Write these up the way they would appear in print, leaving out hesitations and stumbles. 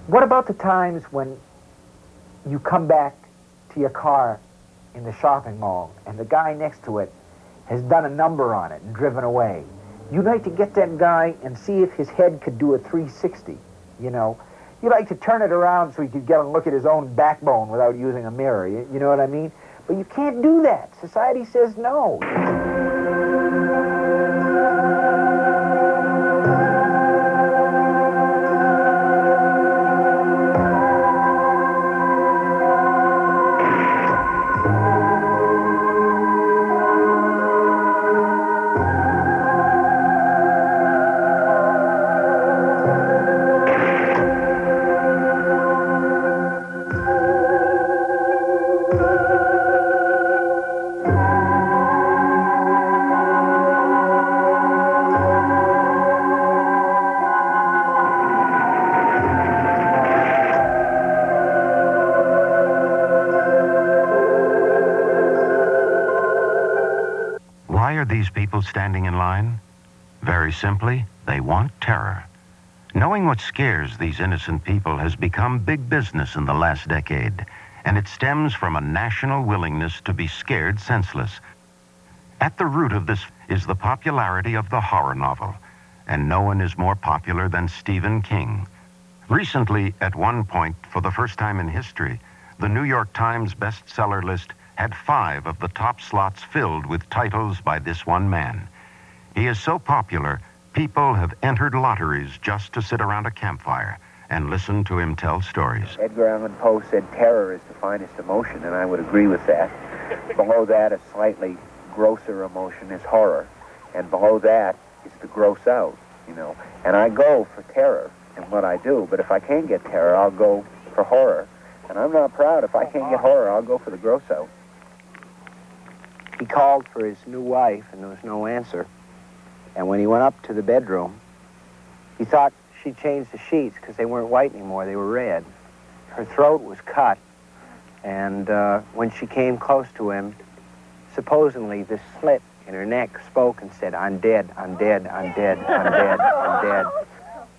What about the times when you come back to your car in the shopping mall and the guy next to it has done a number on it and driven away? You'd like to get that guy and see if his head could do a 360, you know. You'd like to turn it around so he could get and look at his own backbone without using a mirror, you know what I mean? But you can't do that. Society says no. Why are these people standing in line? Very simply, they want terror. Knowing what scares these innocent people has become big business in the last decade, and it stems from a national willingness to be scared senseless. At the root of this is the popularity of the horror novel, and no one is more popular than Stephen King. Recently, at one point, for the first time in history, the New York Times bestseller list had 5 of the top slots filled with titles by this one man. He is so popular, people have entered lotteries just to sit around a campfire and listen to him tell stories. Edgar Allan Poe said terror is the finest emotion, and I would agree with that. Below that, a slightly grosser emotion is horror, and below that is the gross out, you know. And I go for terror in what I do, but if I can't get terror, I'll go for horror. And I'm not proud. If I can't get horror, I'll go for the gross out. He called for his new wife, and there was no answer. And when he went up to the bedroom, he thought she changed the sheets because they weren't white anymore, they were red. Her throat was cut, and when she came close to him, supposedly the slit in her neck spoke and said, "I'm dead, I'm dead, I'm dead, I'm dead, I'm dead."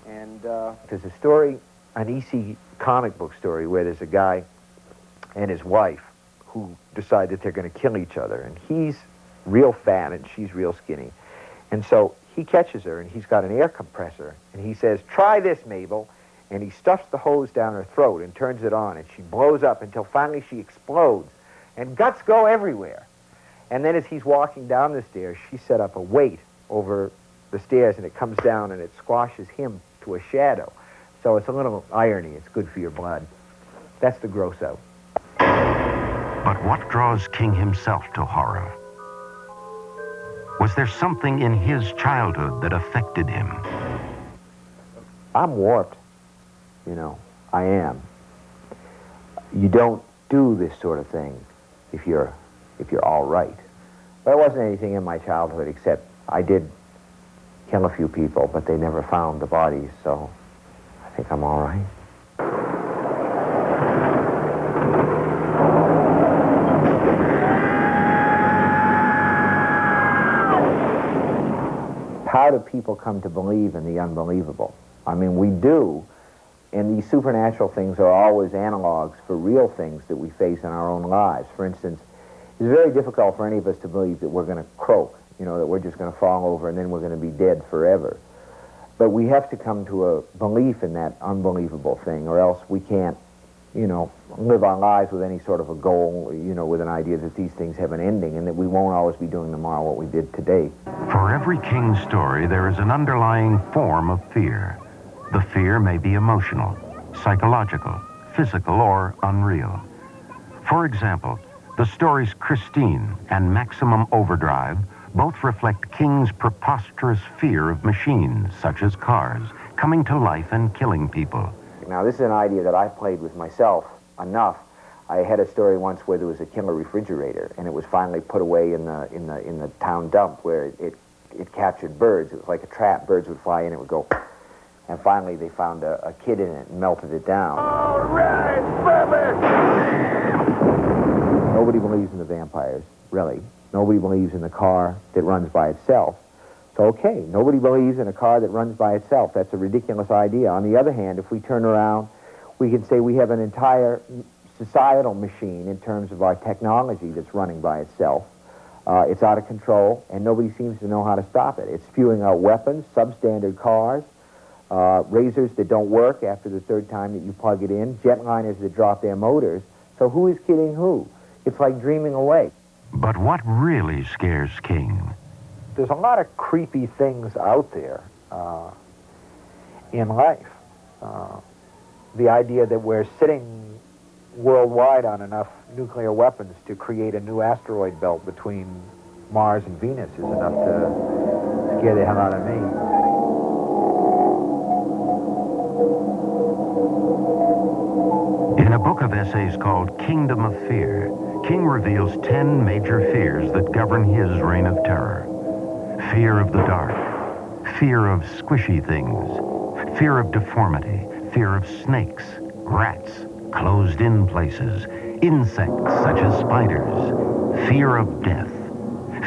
And there's a story, an EC comic book story, where there's a guy and his wife who decide that they're going to kill each other, and he's real fat and she's real skinny. And so he catches her, and he's got an air compressor, and he says, "Try this, Mabel." And he stuffs the hose down her throat and turns it on, and she blows up until finally she explodes, and guts go everywhere. And then as he's walking down the stairs, she set up a weight over the stairs, and it comes down, and it squashes him to a shadow. So it's a little irony. It's good for your blood. That's the gross out. But what draws King himself to horror? Was there something in his childhood that affected him? I'm warped, you know. I am. You don't do this sort of thing if you're all right. There wasn't anything in my childhood except I did kill a few people, but they never found the bodies, so I think I'm all right. How do people come to believe in the unbelievable? I mean, we do, and these supernatural things are always analogs for real things that we face in our own lives. For instance, it's very difficult for any of us to believe that we're going to croak, you know, that we're just going to fall over and then we're going to be dead forever. But we have to come to a belief in that unbelievable thing, or else we can't, you know, live our lives with any sort of a goal, you know, with an idea that these things have an ending and that we won't always be doing tomorrow what we did today. For every King story, there is an underlying form of fear. The fear may be emotional, psychological, physical, or unreal. For example, the stories Christine and Maximum Overdrive both reflect King's preposterous fear of machines, such as cars, coming to life and killing people. Now, this is an idea that I played with myself enough. I had a story once where there was a killer refrigerator, and it was finally put away in the town dump where it captured birds. It was like a trap. Birds would fly in, it would go, and finally they found a kid in it and melted it down. All right, baby! Nobody believes in the vampires, really. Nobody believes in the car that runs by itself. So, okay, nobody believes in a car that runs by itself. That's a ridiculous idea. On the other hand, if we turn around, We can say we have an entire societal machine in terms of our technology that's running by itself. It's out of control, and nobody seems to know how to stop it. It's spewing out weapons, substandard cars, razors that don't work after the third time that you plug it in, jetliners that drop their motors. So who is kidding who? It's like dreaming away. But what really scares King? There's a lot of creepy things out there in life. The idea that we're sitting worldwide on enough nuclear weapons to create a new asteroid belt between Mars and Venus is enough to scare the hell out of me. In a book of essays called Kingdom of Fear, King reveals 10 major fears that govern his reign of terror. Fear of the dark, fear of squishy things, fear of deformity, fear of snakes, rats, closed-in places, insects such as spiders, fear of death,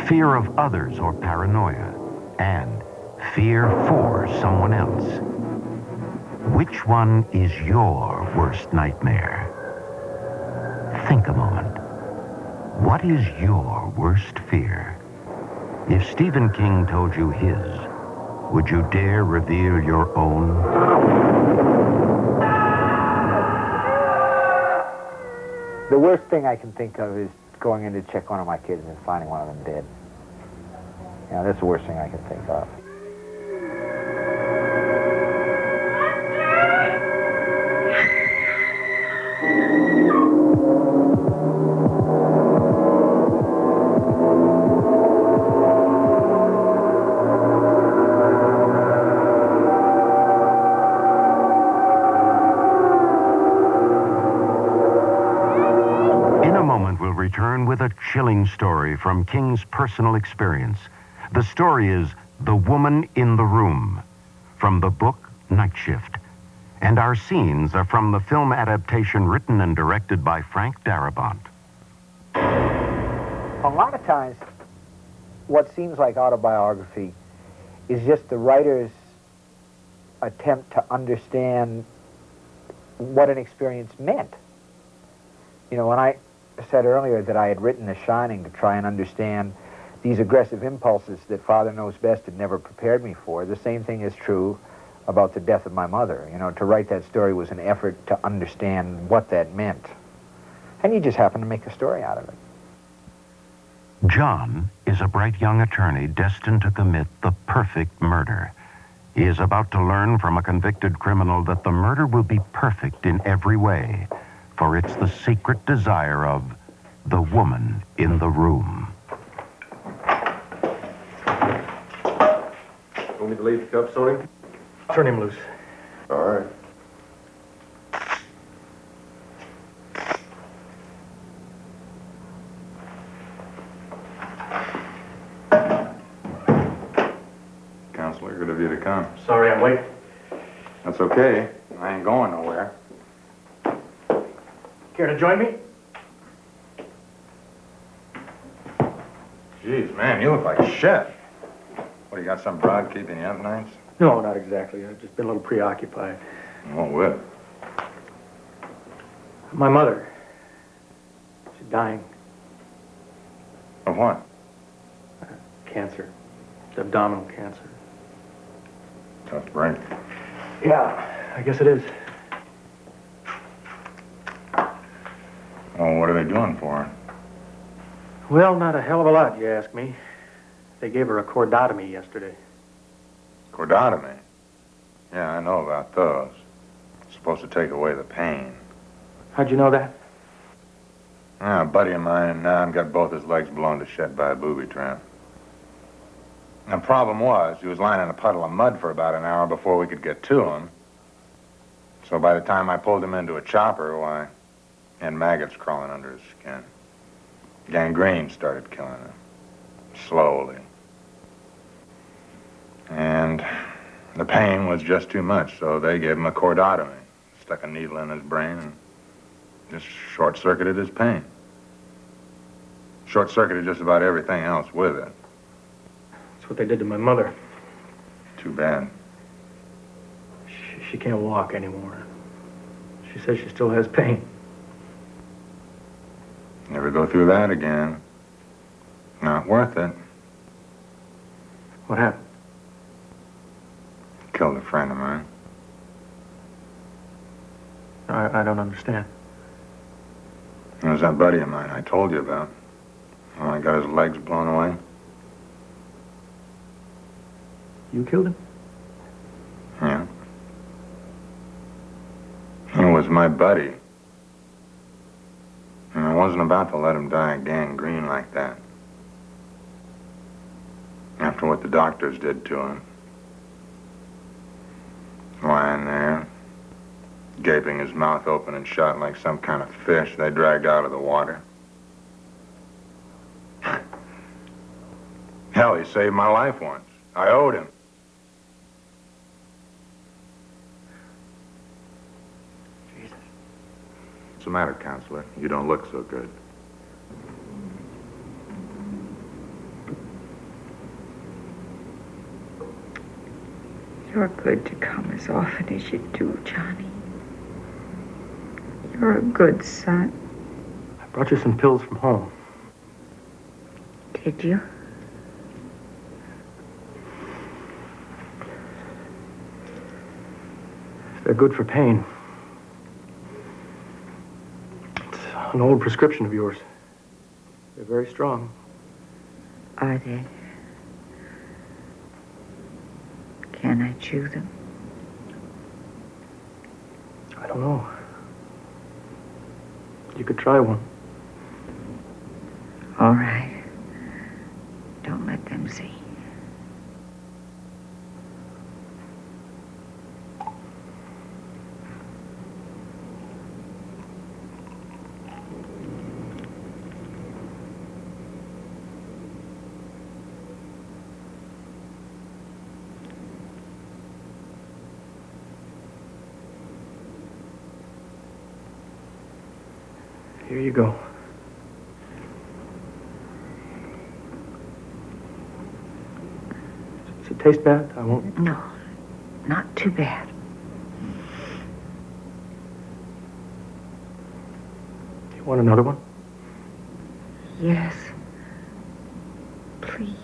fear of others or paranoia, and fear for someone else. Which one is your worst nightmare? Think a moment. What is your worst fear? If Stephen King told you his, would you dare reveal your own? The worst thing I can think of is going in to check one of my kids and finding one of them dead. You know, that's the worst thing I can think of. With a chilling story from King's personal experience. The story is The Woman in the Room, from the book Night Shift. And our scenes are from the film adaptation written and directed by Frank Darabont. A lot of times, what seems like autobiography is just the writer's attempt to understand what an experience meant. You know, when I said earlier that I had written The Shining to try and understand these aggressive impulses that Father Knows Best had never prepared me for, the same thing is true about the death of my mother. You know, to write that story was an effort to understand what that meant. And you just happen to make a story out of it. John is a bright young attorney destined to commit the perfect murder. He is about to learn from a convicted criminal that the murder will be perfect in every way, for it's the secret desire of the woman in the room. Want me to leave the cup, Sonny? Turn him loose. All right. Counselor, good of you to come. Sorry I'm late. That's okay. I ain't going nowhere. Care to join me? Jeez, man, you look like shit. What, you got some broad keeping you up nights? No, not exactly. I've just been a little preoccupied. What with? My mother. She's dying. Of what? Cancer. Abdominal cancer. Tough break. Yeah, I guess it is. Oh, what are they doing for her? Well, not a hell of a lot, you ask me. They gave her a cordotomy yesterday. Cordotomy? Yeah, I know about those. It's supposed to take away the pain. How'd you know that? Yeah, a buddy of mine in Nam got both his legs blown to shit by a booby trap. The problem was, he was lying in a puddle of mud for about an hour before we could get to him. So by the time I pulled him into a chopper, why, he had maggots crawling under his skin. Gangrene started killing him. Slowly. And the pain was just too much, so they gave him a cordotomy. Stuck a needle in his brain and just short-circuited his pain. Short-circuited just about everything else with it. That's what they did to my mother. Too bad. She can't walk anymore. She says she still has pain. Never go through that again. Not worth it. What happened? Killed a friend of mine. I don't understand. It was that buddy of mine I told you about. Oh, I got his legs blown away. You killed him? Yeah. It was my buddy. And I wasn't about to let him die of gangrene like that. After what the doctors did to him. Lying there, gaping his mouth open and shut like some kind of fish they dragged out of the water. Hell, he saved my life once. I owed him. Jesus. What's the matter, counselor? You don't look so good. You're good to come as often as you do, Johnny. You're a good son. I brought you some pills from home. Did you? They're good for pain. It's an old prescription of yours. They're very strong. Are they? Can I chew them? I don't know. You could try one. All right. Don't let them see. Here you go. Does it taste bad? I won't. No, not too bad. You want another one? Yes. Please.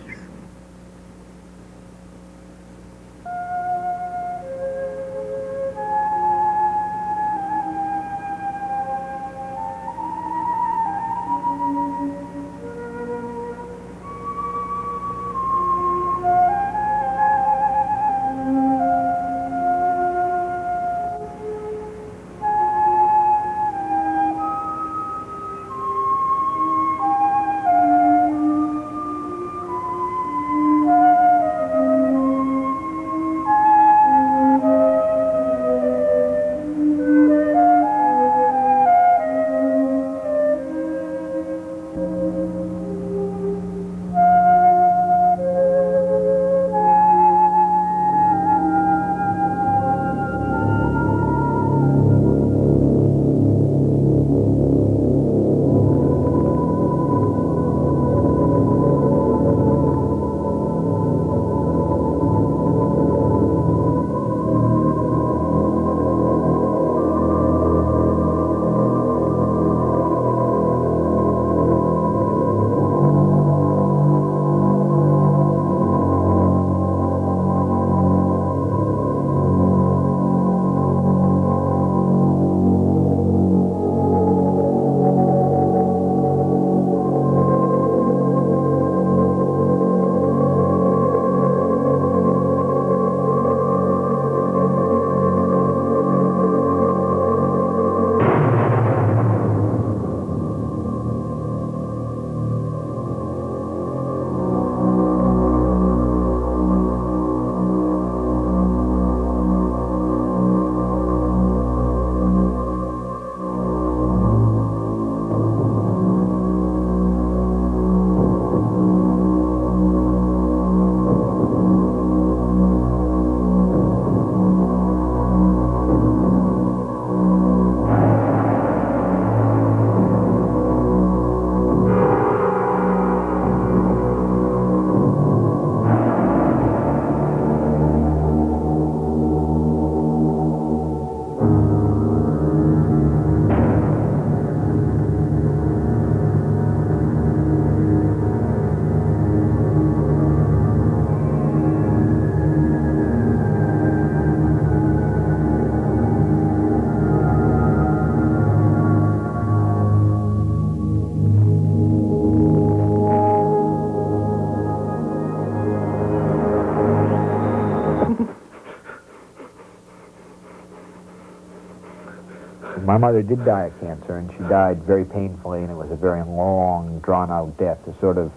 My mother did die of cancer, and she died very painfully, and it was a very long, drawn-out death, the sort of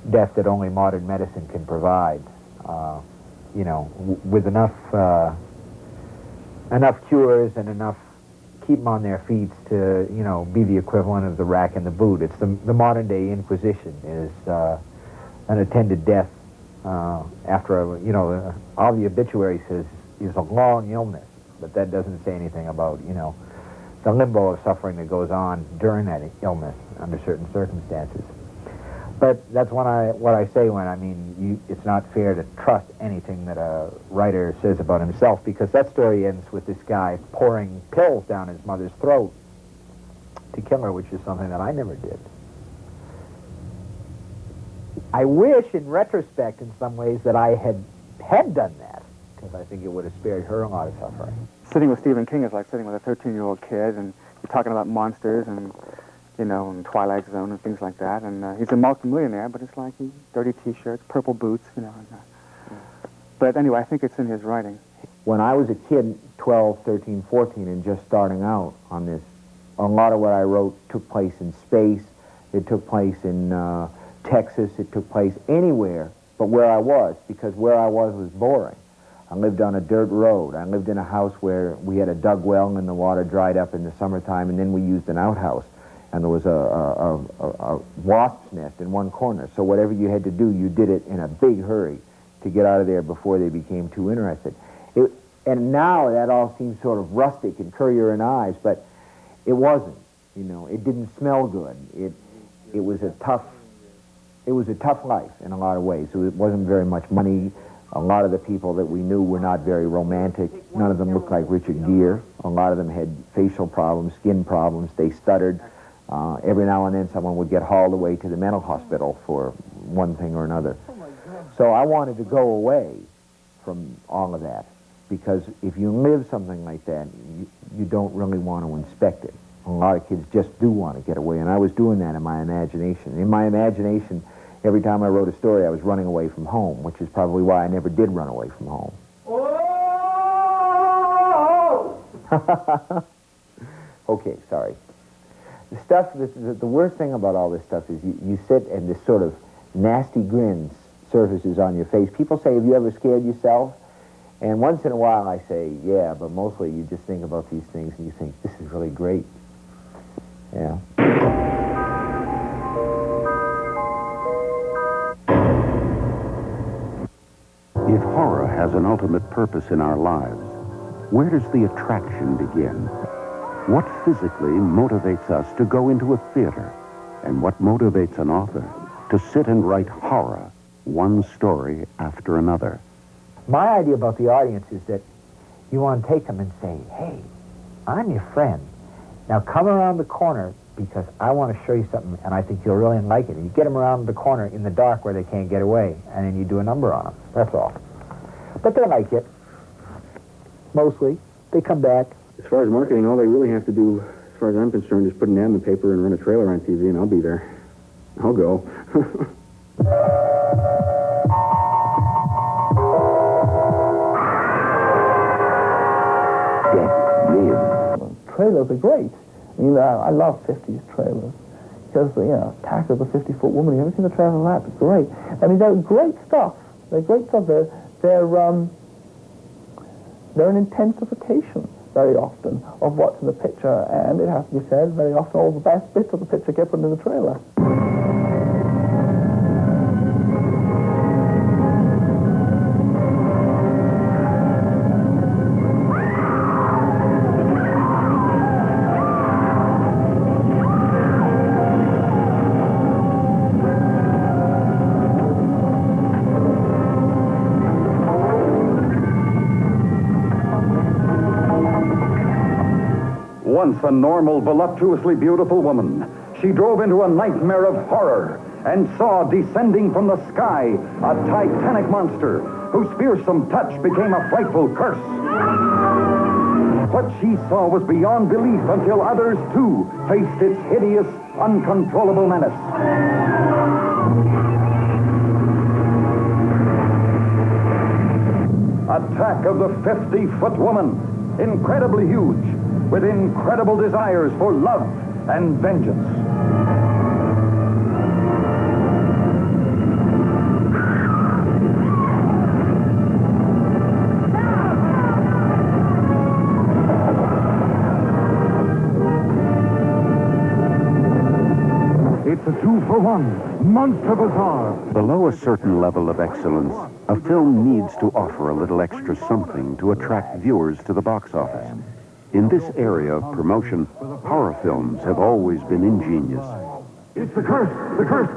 death that only modern medicine can provide. You know, with enough cures and enough keep them on their feet to, you know, be the equivalent of the rack and the boot. It's the modern-day Inquisition is an attended death after a, you know, all the obituary says is a long illness, but that doesn't say anything about, you know, the limbo of suffering that goes on during that illness under certain circumstances. But that's what I say when I mean it's not fair to trust anything that a writer says about himself, because that story ends with this guy pouring pills down his mother's throat to kill her, which is something that I never did. I wish, in retrospect, in some ways, that I had done that, because I think it would have spared her a lot of suffering. Sitting with Stephen King is like sitting with a 13-year-old kid, and you're talking about monsters and, you know, and Twilight Zone and things like that. And he's a multimillionaire, but it's like dirty T-shirts, purple boots, you know. But anyway, I think it's in his writing. When I was a kid, 12, 13, 14, and just starting out on this, a lot of what I wrote took place in space. It took place in Texas. It took place anywhere but where I was, because where I was boring. I lived on a dirt road. I lived in a house where we had a dug well and the water dried up in the summertime, and then we used an outhouse. And there was a wasp's nest in one corner. So whatever you had to do, you did it in a big hurry to get out of there before they became too interested. And now that all seems sort of rustic and Currier and Ives, but it wasn't. You know, it didn't smell good. It was a tough life in a lot of ways. So it wasn't very much money. A lot of the people that we knew were not very romantic. None of them looked like Richard Gere. A lot of them had facial problems, skin problems. They stuttered. Every now and then someone would get hauled away to the mental hospital for one thing or another. So I wanted to go away from all of that, because if you live something like that, you don't really want to inspect it. A lot of kids just do want to get away, and I was doing that in my imagination. In my imagination, every time I wrote a story, I was running away from home, which is probably why I never did run away from home. Okay, sorry. The stuff, the worst thing about all this stuff is you sit and this sort of nasty grin surfaces on your face. People say, have you ever scared yourself? And once in a while I say, yeah, but mostly you just think about these things and you think, this is really great. Yeah. If horror has an ultimate purpose in our lives, where does the attraction begin? What physically motivates us to go into a theater? And what motivates an author to sit and write horror, one story after another? My idea about the audience is that you want to take them and say, hey, I'm your friend. Now come around the corner, because I want to show you something, and I think you'll really like it. And you get them around the corner in the dark where they can't get away, and then you do a number on them. That's all. But they like it. Mostly. They come back. As far as marketing, all they really have to do, as far as I'm concerned, is put an ad in the paper and run a trailer on TV, and I'll be there. I'll go. Trailers are great. I mean, I love 50s trailers because, you know, Attack of the 50-Foot Woman. You ever seen the trailer for that? It's great. I mean, they're great stuff. They're great stuff. They're an intensification very often of what's in the picture, and it has to be said, very often all the best bits of the picture get put in the trailer. Once a normal, voluptuously beautiful woman, she drove into a nightmare of horror and saw descending from the sky a titanic monster whose fearsome touch became a frightful curse. What she saw was beyond belief until others, too, faced its hideous, uncontrollable menace. Attack of the 50-Foot Woman. Incredibly huge, with incredible desires for love and vengeance. It's a 2-for-1 Monster Bazaar. Below a certain level of excellence, a film needs to offer a little extra something to attract viewers to the box office. In this area of promotion, horror films have always been ingenious. It's the curse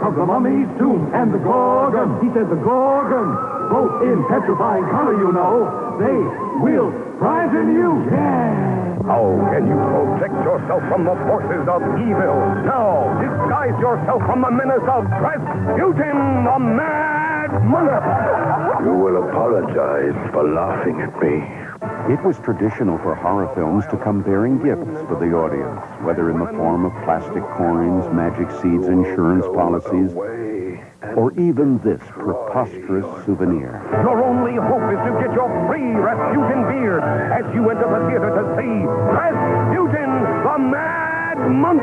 of the mummy's tomb, and the Gorgon. He said the Gorgon, both in petrifying color, you know. They will frighten you. Yeah. How can you protect yourself from the forces of evil? Now, disguise yourself from the menace of Rasputin, the Mad Monarch. You will apologize for laughing at me. It was traditional for horror films to come bearing gifts for the audience, whether in the form of plastic coins, magic seeds, insurance policies, or even this preposterous souvenir. Your only hope is to get your free Rasputin beard as you enter the theater to see Rasputin, the Mad Monk.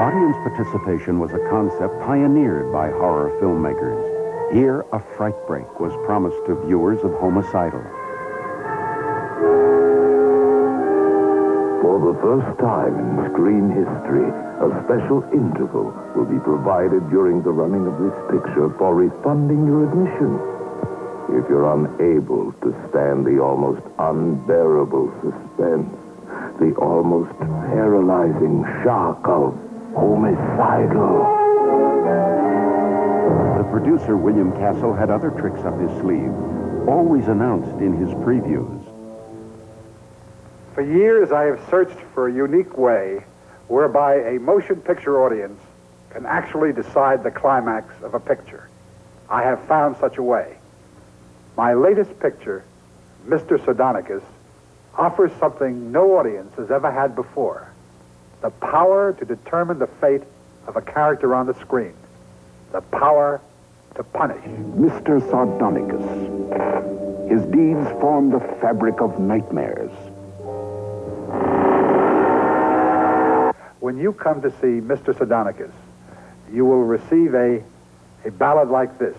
Audience participation was a concept pioneered by horror filmmakers. Here, a fright break was promised to viewers of Homicidal. For the first time in screen history, a special interval will be provided during the running of this picture for refunding your admission. If you're unable to stand the almost unbearable suspense, the almost paralyzing shock of Homicidal. The producer, William Castle, had other tricks up his sleeve, always announced in his previews. For years, I have searched for a unique way whereby a motion picture audience can actually decide the climax of a picture. I have found such a way. My latest picture, Mr. Sardonicus, offers something no audience has ever had before: the power to determine the fate of a character on the screen, the power to punish. Mr. Sardonicus. His deeds form the fabric of nightmares. When you come to see Mr. Sardonicus, you will receive a ballad like this.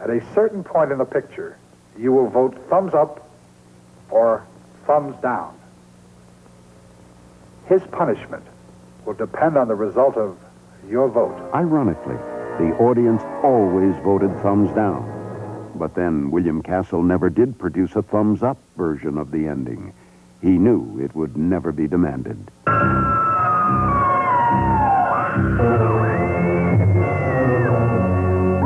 At a certain point in the picture, you will vote thumbs up or thumbs down. His punishment will depend on the result of your vote. Ironically, the audience always voted thumbs down. But then William Castle never did produce a thumbs up version of the ending. He knew it would never be demanded.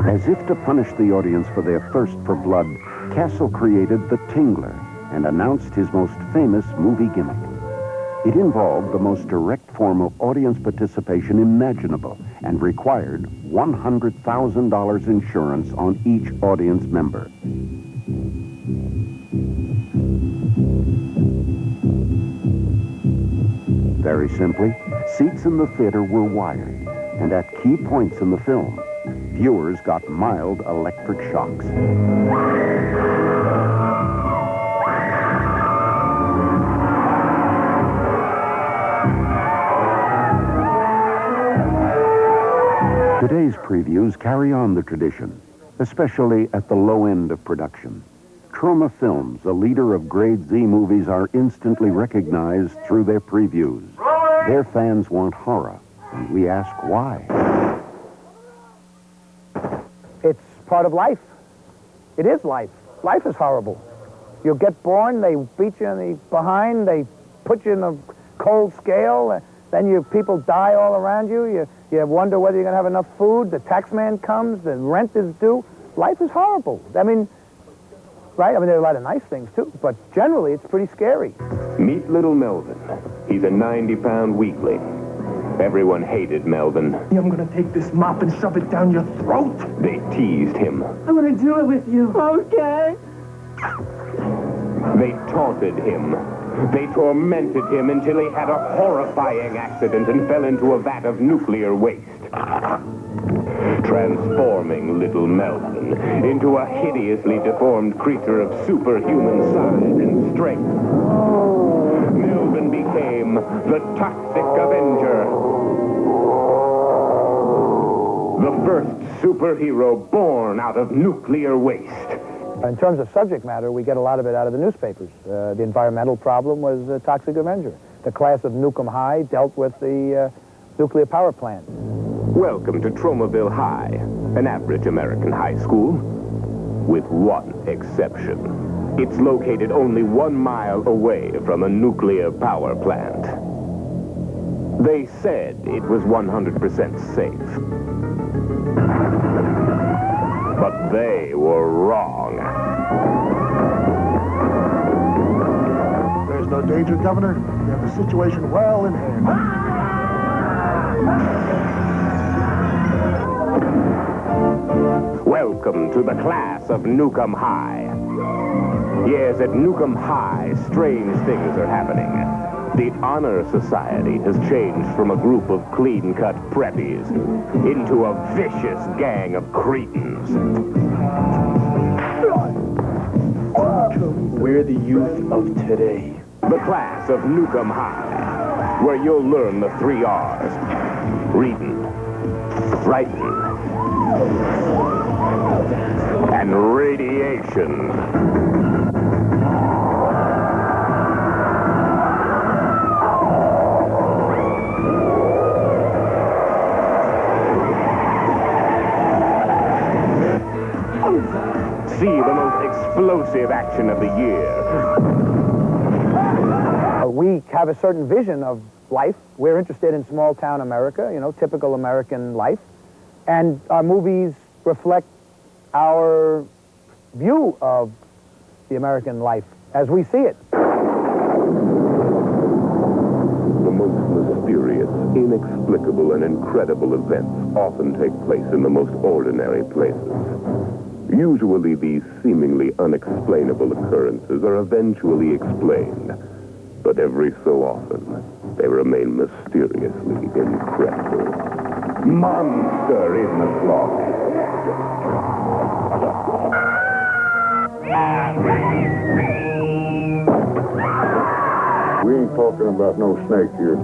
As if to punish the audience for their thirst for blood, Castle created the Tingler and announced his most famous movie gimmick. It involved the most direct form of audience participation imaginable and required $100,000 insurance on each audience member. Very simply, seats in the theater were wired, and at key points in the film, viewers got mild electric shocks. Today's previews carry on the tradition, especially at the low end of production. Troma Films, a leader of grade Z movies, are instantly recognized through their previews. Their fans want horror, and we ask why. It's part of life. It is life. Life is horrible. You get born, they beat you in the behind, they put you in a cold scale, then people die all around you. You wonder whether you're going to have enough food. The tax man comes, the rent is due. Life is horrible. I mean, right? I mean, there are a lot of nice things, too, but generally it's pretty scary. Meet little Melvin. He's a 90-pound weakling. Everyone hated Melvin. I'm going to take this mop and shove it down your throat. They teased him. I'm going to do it with you. Okay. They taunted him. They tormented him until he had a horrifying accident and fell into a vat of nuclear waste. transforming little Melvin into a hideously deformed creature of superhuman size and strength. Melvin became the Toxic Avenger. The first superhero born out of nuclear waste. In terms of subject matter, we get a lot of it out of the newspapers. The environmental problem was the Toxic Avenger. The class of Nukem High dealt with the nuclear power plant. Welcome to Tromaville High, an average American high school, with one exception. It's located only 1 mile away from a nuclear power plant. They said it was 100% safe. But they were wrong. There's no danger, Governor. We have the situation well in hand. Welcome to the class of Nukem High. Yes, at Nukem High, strange things are happening. The Honor Society has changed from a group of clean-cut preppies into a vicious gang of cretins. We're the youth of today. The class of Nukem High, where you'll learn the 3 R's. Reading, writing, and radiation. See the most explosive action of the year. We have a certain vision of life. We're interested in small-town America, you know, typical American life. And our movies reflect our view of the American life as we see it. The most mysterious, inexplicable, and incredible events often take place in the most ordinary places. Usually, these seemingly unexplainable occurrences are eventually explained, but every so often, they remain mysteriously incredible. Monster in the closet. We ain't talking about no snake here.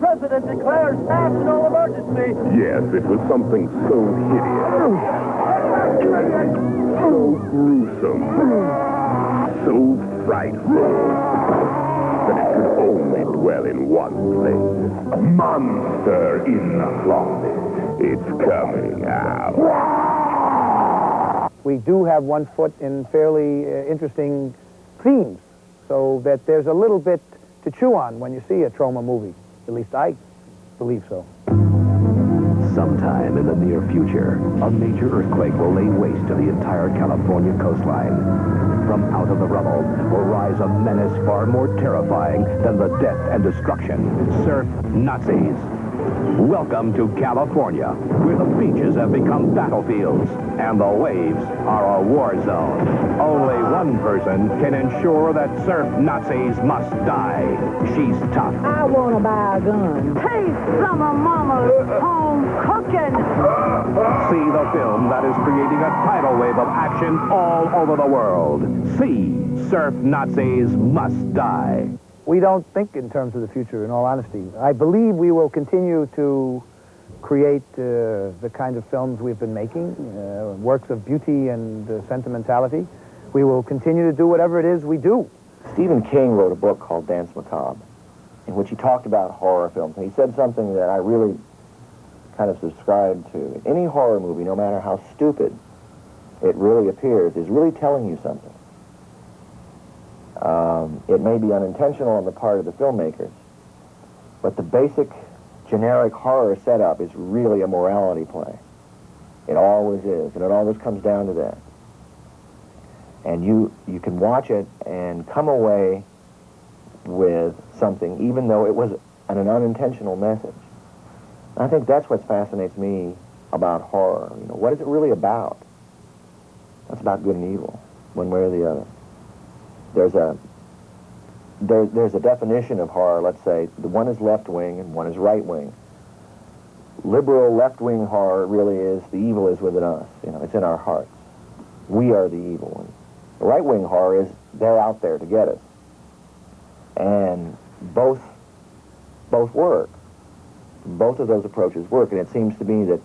President declares national emergency. Yes, it was something so hideous, so gruesome, so frightful, that it could only dwell in one place. Monster in the closet. It's coming out. We do have one foot in fairly interesting themes, so that there's a little bit to chew on when you see a trauma movie. At least I believe so. Sometime in the near future, a major earthquake will lay waste to the entire California coastline. From out of the rubble will rise a menace far more terrifying than the death and destruction. Surf Nazis. Welcome to California, where the beaches have become battlefields and the waves are a war zone. Only one person can ensure that surf Nazis must die. She's tough. I want to buy a gun. Taste some of Mama's home cooking. See the film that is creating a tidal wave of action all over the world. See Surf Nazis Must Die. We don't think in terms of the future, in all honesty. I believe we will continue to create the kind of films we've been making, works of beauty and sentimentality. We will continue to do whatever it is we do. Stephen King wrote a book called Dance Macabre, in which he talked about horror films. And he said something that I really kind of subscribe to. Any horror movie, no matter how stupid it really appears, is really telling you something. It may be unintentional on the part of the filmmakers, but the basic generic horror setup is really a morality play. It always is, and it always comes down to that. And you can watch it and come away with something, even though it was an unintentional message. I think that's what fascinates me about horror. You know, what is it really about? It's about good and evil, one way or the other. There's a definition of horror, let's say. The one is left wing and one is right wing. liberal left-wing horror really is the evil is within us. You know, it's in our hearts. We are the evil ones. The right-wing horror is they're out there to get us. And both work. Both of those approaches work, and it seems to me that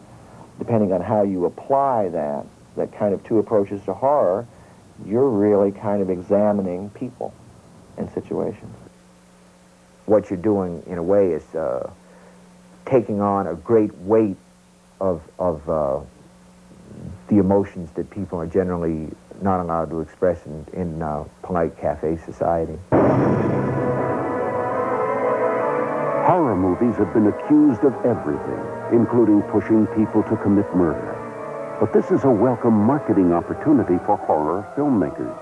depending on how you apply that kind of two approaches to horror, you're really kind of examining people and situations. What you're doing, in a way, is taking on a great weight of the emotions that people are generally not allowed to express in polite cafe society. Horror movies have been accused of everything, including pushing people to commit murder. But this is a welcome marketing opportunity for horror filmmakers.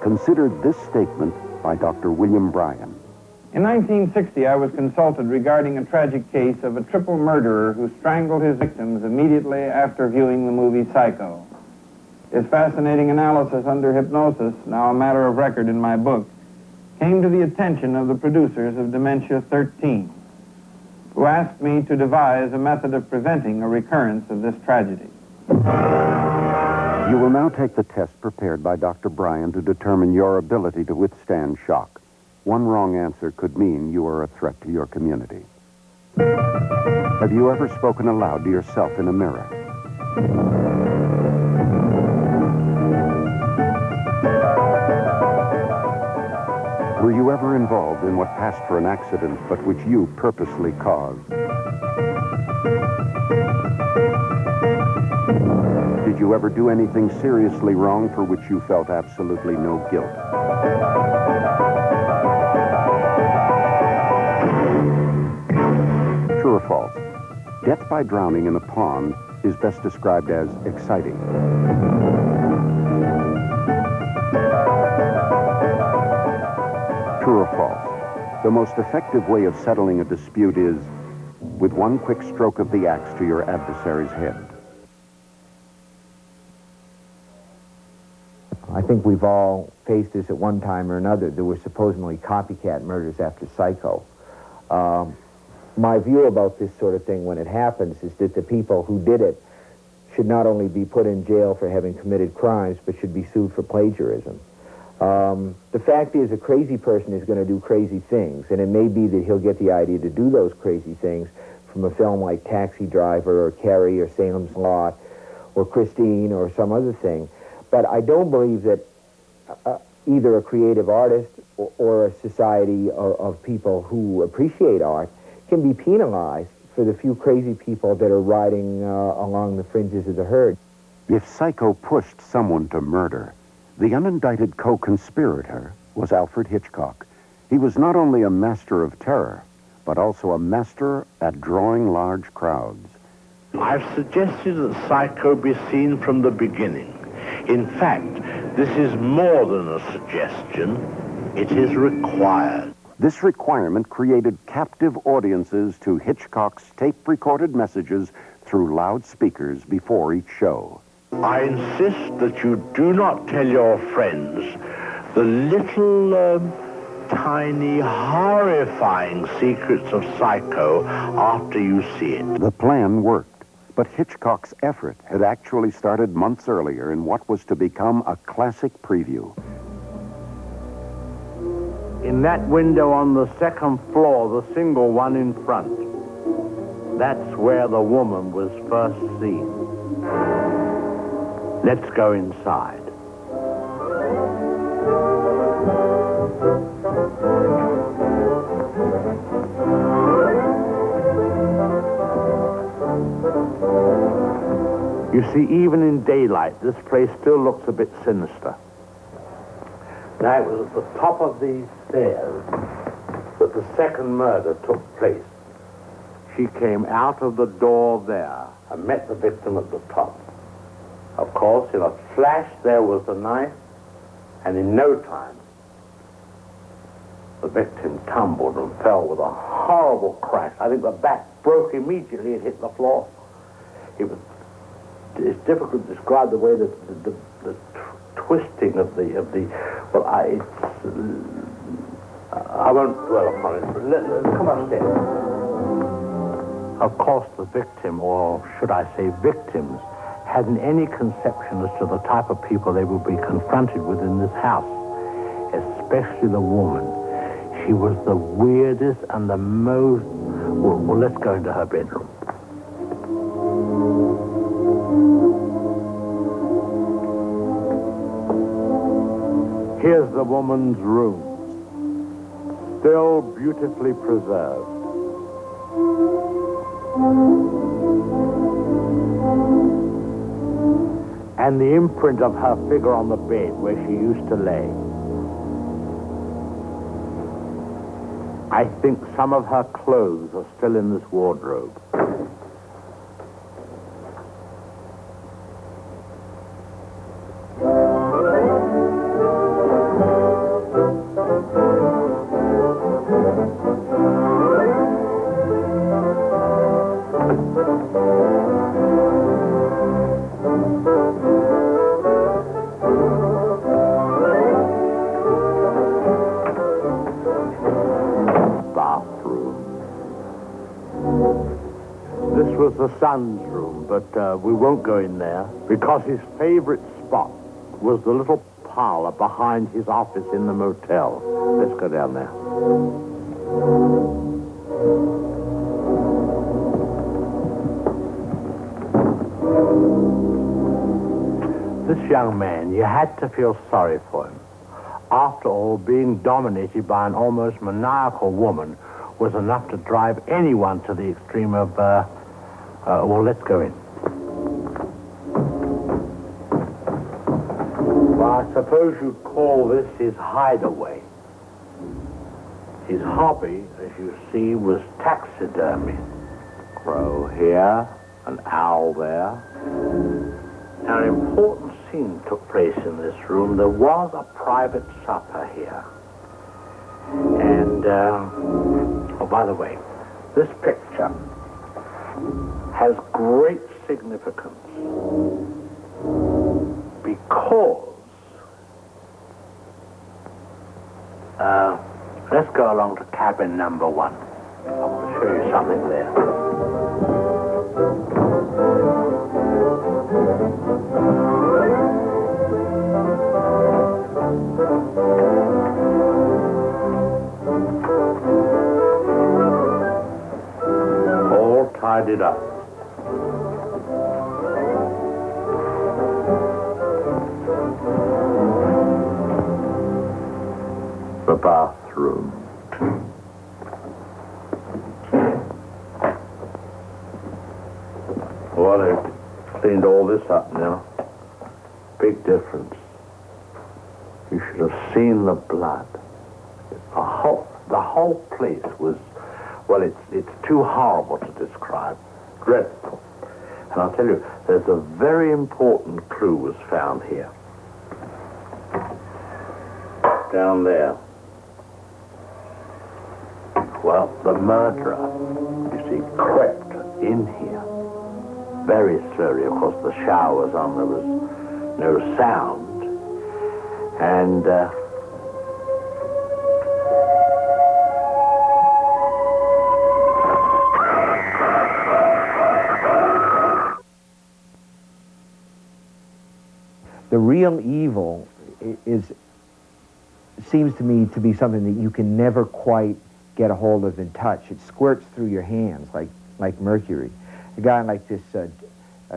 Consider this statement by Dr. William Bryan. In 1960, I was consulted regarding a tragic case of a triple murderer who strangled his victims immediately after viewing the movie Psycho. His fascinating analysis under hypnosis, now a matter of record in my book, came to the attention of the producers of Dementia 13, who asked me to devise a method of preventing a recurrence of this tragedy. You will now take the test prepared by Dr. Bryan to determine your ability to withstand shock. One wrong answer could mean you are a threat to your community. Have you ever spoken aloud to yourself in a mirror? Were you ever involved in what passed for an accident, but which you purposely caused? Did you ever do anything seriously wrong for which you felt absolutely no guilt? True or false? Death by drowning in a pond is best described as exciting. True or false? The most effective way of settling a dispute is with one quick stroke of the axe to your adversary's head. I think we've all faced this at one time or another. There were supposedly copycat murders after Psycho. My view about this sort of thing when it happens is that the people who did it should not only be put in jail for having committed crimes, but should be sued for plagiarism. The fact is, a crazy person is going to do crazy things, and it may be that he'll get the idea to do those crazy things from a film like Taxi Driver or Carrie or Salem's Lot or Christine or some other thing. But I don't believe that either a creative artist or a society of people who appreciate art can be penalized for the few crazy people that are riding along the fringes of the herd. If Psycho pushed someone to murder, the unindicted co-conspirator was Alfred Hitchcock. He was not only a master of terror, but also a master at drawing large crowds. I've suggested that Psycho be seen from the beginning. In fact, this is more than a suggestion. It is required. This requirement created captive audiences to Hitchcock's tape-recorded messages through loudspeakers before each show. I insist that you do not tell your friends the little, tiny, horrifying secrets of Psycho after you see it. The plan worked, but Hitchcock's effort had actually started months earlier in what was to become a classic preview. In that window on the second floor, the single one in front, that's where the woman was first seen. Let's go inside. You see, even in daylight, this place still looks a bit sinister. Now, it was at the top of these stairs that the second murder took place. She came out of the door there and met the victim at the top. Of course, in a flash, there was the knife, and in no time, the victim tumbled and fell with a horrible crash. I think the back broke immediately and hit the floor. It's difficult to describe the way that the twisting of the well, I won't dwell upon it. Come upstairs. Of course, the victim, or should I say victims, hadn't any conception as to the type of people they would be confronted with in this house, especially the woman. She was the weirdest and the most... Well, let's go into her bedroom. Here's the woman's room, still beautifully preserved. And the imprint of her figure on the bed where she used to lay. I think some of her clothes are still in this wardrobe. The son's room, but we won't go in there because his favorite spot was the little parlor behind his office in the motel. Let's go down there. This young man, you had to feel sorry for him. After all, being dominated by an almost maniacal woman was enough to drive anyone to the extreme of well, let's go in. Well, I suppose you'd call this his hideaway. His hobby, as you see, was taxidermy. Crow here, an owl there. Now, an important scene took place in this room. There was a private supper here. And, oh, by the way, this picture has great significance because let's go along to cabin number 1. I want to show you something there. All tidied up. The bathroom. Well, they've cleaned all this up now. Big difference. You should have seen the blood. The whole place was, well, it's too horrible to describe. Dreadful. And I'll tell you, there's a very important clue was found here. Down there. Well, the murderer, you see, crept in here very slowly. Of course, the shower was on. There was no sound. And, the real evil seems to me to be something that you can never quite get a hold of and touch. It squirts through your hands like mercury. A guy like this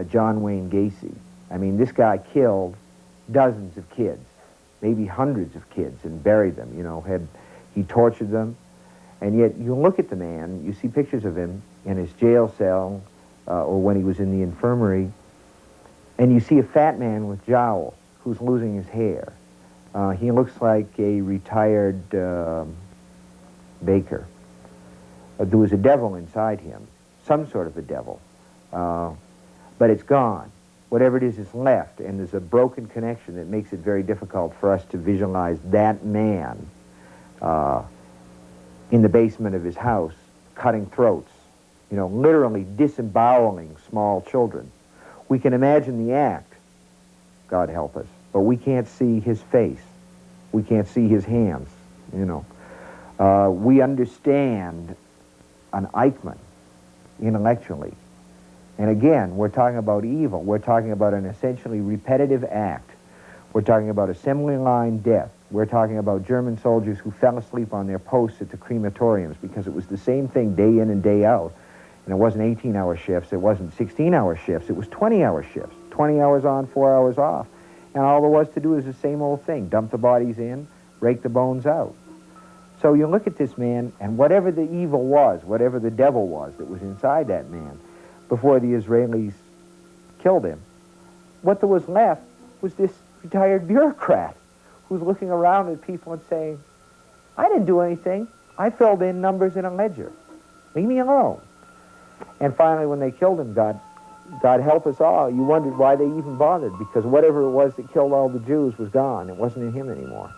John Wayne Gacy, I mean, this guy killed dozens of kids, maybe hundreds of kids, and buried them, you know, he tortured them. And yet you look at the man, you see pictures of him in his jail cell or when he was in the infirmary, and you see a fat man with jowls who's losing his hair. He looks like a retired baker. There was a devil inside him, some sort of a devil, but it's gone. Whatever it is left, and there's a broken connection that makes it very difficult for us to visualize that man in the basement of his house, cutting throats, you know, literally disemboweling small children. We can imagine the act, God help us, but we can't see his face. We can't see his hands, you know. We understand an Eichmann intellectually. And again, we're talking about evil. We're talking about an essentially repetitive act. We're talking about assembly line death. We're talking about German soldiers who fell asleep on their posts at the crematoriums because it was the same thing day in and day out. And it wasn't 18-hour shifts, it wasn't 16-hour shifts, it was 20-hour shifts. 20 hours on, 4 hours off. And all there was to do is the same old thing. Dump the bodies in, rake the bones out. So you look at this man, and whatever the evil was, whatever the devil was that was inside that man before the Israelis killed him, what there was left was this retired bureaucrat who's looking around at people and saying, I didn't do anything. I filled in numbers in a ledger. Leave me alone. And finally, when they killed him, God help us all, you wondered why they even bothered, because whatever it was that killed all the Jews was gone. It wasn't in him anymore.